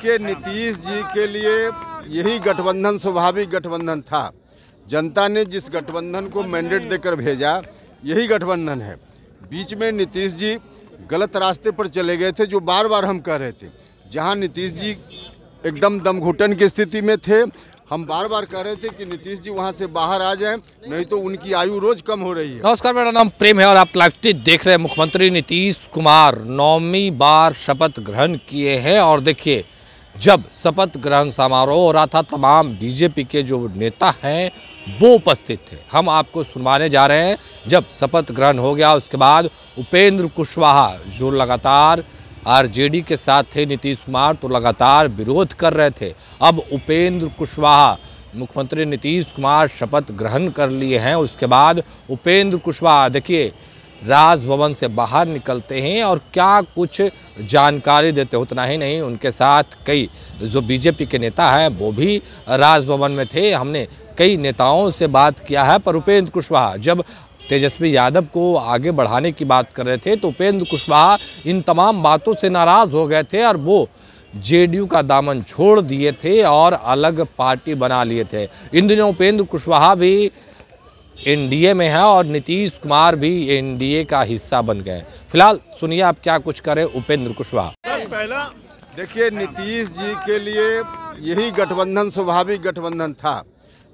देखिए, नीतीश जी के लिए यही गठबंधन स्वाभाविक गठबंधन था। जनता ने जिस गठबंधन को मैंडेट देकर भेजा, यही गठबंधन है। बीच में नीतीश जी गलत रास्ते पर चले गए थे, जो बार बार हम कह रहे थे। जहां नीतीश जी एकदम दमघुटन की स्थिति में थे, हम बार बार कह रहे थे कि नीतीश जी वहां से बाहर आ जाएं, नहीं तो उनकी आयु रोज कम हो रही है। नमस्कार, मेरा नाम प्रेम है और आप लाइव स्ट्रीम देख रहे हैं। मुख्यमंत्री नीतीश कुमार 9वीं बार शपथ ग्रहण किए हैं और देखिए, जब शपथ ग्रहण समारोह हो रहा था, तमाम बीजेपी के जो नेता हैं वो उपस्थित थे। हम आपको सुनवाने जा रहे हैं। जब शपथ ग्रहण हो गया, उसके बाद उपेंद्र कुशवाहा जो लगातार आरजेडी के साथ थे नीतीश कुमार, तो लगातार विरोध कर रहे थे। अब उपेंद्र कुशवाहा, मुख्यमंत्री नीतीश कुमार शपथ ग्रहण कर लिए हैं। उसके बाद उपेंद्र कुशवाहा देखिए राजभवन से बाहर निकलते हैं और क्या कुछ जानकारी देते। उतना ही नहीं, उनके साथ कई जो बीजेपी के नेता हैं वो भी राजभवन में थे। हमने कई नेताओं से बात किया है, पर उपेंद्र कुशवाहा जब तेजस्वी यादव को आगे बढ़ाने की बात कर रहे थे, तो उपेंद्र कुशवाहा इन तमाम बातों से नाराज़ हो गए थे और वो जेडीयू का दामन छोड़ दिए थे और अलग पार्टी बना लिए थे। इन दिनों उपेंद्र कुशवाहा भी एनडीए में है और नीतीश कुमार भी एनडीए का हिस्सा बन गए। फिलहाल सुनिए आप क्या कुछ करें उपेंद्र कुशवाहा। पहला देखिए, नीतीश जी के लिए यही गठबंधन स्वाभाविक गठबंधन था।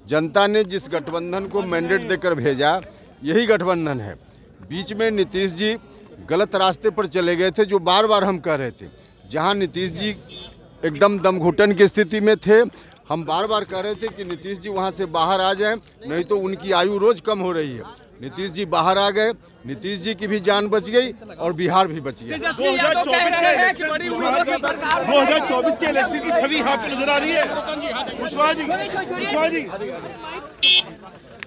जनता ने जिस गठबंधन को मैंडेट देकर भेजा, यही गठबंधन है। बीच में नीतीश जी गलत रास्ते पर चले गए थे, जो बार बार हम कह रहे थे। जहां नीतीश जी एकदम दमघुटन की स्थिति में थे, हम बार बार कह रहे थे कि नीतीश जी वहां से बाहर आ जाएं, नहीं तो उनकी आयु रोज कम हो रही है। नीतीश जी बाहर आ गए, नीतीश जी की भी जान बच गई और बिहार भी बच गया। 2024 के इलेक्शन की छवि यहाँ पे नजर आ रही है। कुशवाहा जी।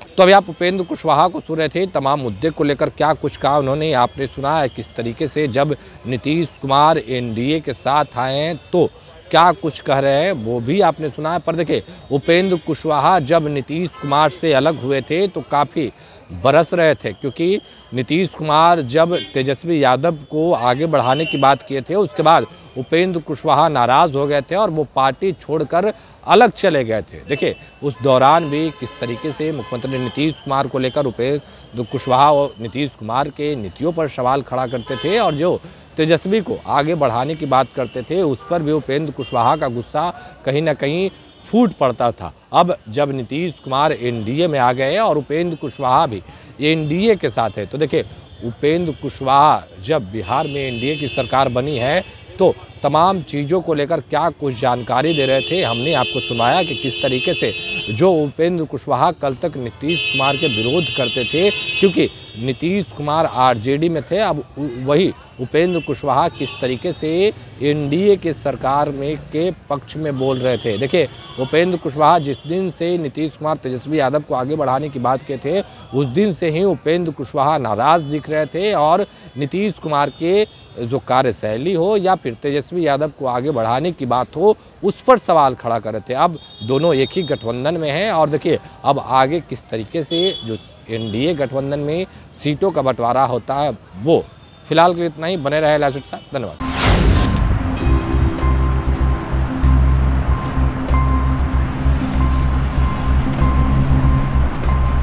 तो अभी आप उपेंद्र कुशवाहा को सुन रहे थे। तमाम मुद्दे को लेकर क्या कुछ कहा उन्होंने, आपने सुना है किस तरीके से जब नीतीश कुमार एनडीए के साथ आए हैं तो क्या कुछ कह रहे हैं वो भी आपने सुना है। पर देखिए, उपेंद्र कुशवाहा जब नीतीश कुमार से अलग हुए थे तो काफ़ी बरस रहे थे, क्योंकि नीतीश कुमार जब तेजस्वी यादव को आगे बढ़ाने की बात किए थे, उसके बाद उपेंद्र कुशवाहा नाराज़ हो गए थे और वो पार्टी छोड़कर अलग चले गए थे। देखिए, उस दौरान भी किस तरीके से मुख्यमंत्री नीतीश कुमार को लेकर उपेंद्र कुशवाहा और नीतीश कुमार के नीतियों पर सवाल खड़ा करते थे और जो तेजस्वी को आगे बढ़ाने की बात करते थे, उस पर भी उपेंद्र कुशवाहा का गुस्सा कहीं ना कहीं फूट पड़ता था। अब जब नीतीश कुमार एनडीए में आ गए और उपेंद्र कुशवाहा भी एनडीए के साथ है, तो देखिए उपेंद्र कुशवाहा जब बिहार में एनडीए की सरकार बनी है तो तमाम चीज़ों को लेकर क्या कुछ जानकारी दे रहे थे। हमने आपको सुनाया कि किस तरीके से जो उपेंद्र कुशवाहा कल तक नीतीश कुमार के विरोध करते थे, क्योंकि नीतीश कुमार आरजेडी में थे, अब वही उपेंद्र कुशवाहा किस तरीके से एनडीए की सरकार में के पक्ष में बोल रहे थे। देखिए, उपेंद्र कुशवाहा जिस दिन से नीतीश कुमार तेजस्वी यादव को आगे बढ़ाने की बात किए थे, उस दिन से ही उपेंद्र कुशवाहा नाराज़ दिख रहे थे और नीतीश कुमार के जो कार्यशैली हो या फिर तेजस्वी यादव को आगे बढ़ाने की बात हो, उस पर सवाल खड़ा कर रहे थे। अब दोनों एक ही गठबंधन में हैं और देखिए अब आगे किस तरीके से जो एनडीए गठबंधन में सीटों का बंटवारा होता है वो। फिलहाल के लिए इतना ही। बने रहे लाइव के साथ। धन्यवाद।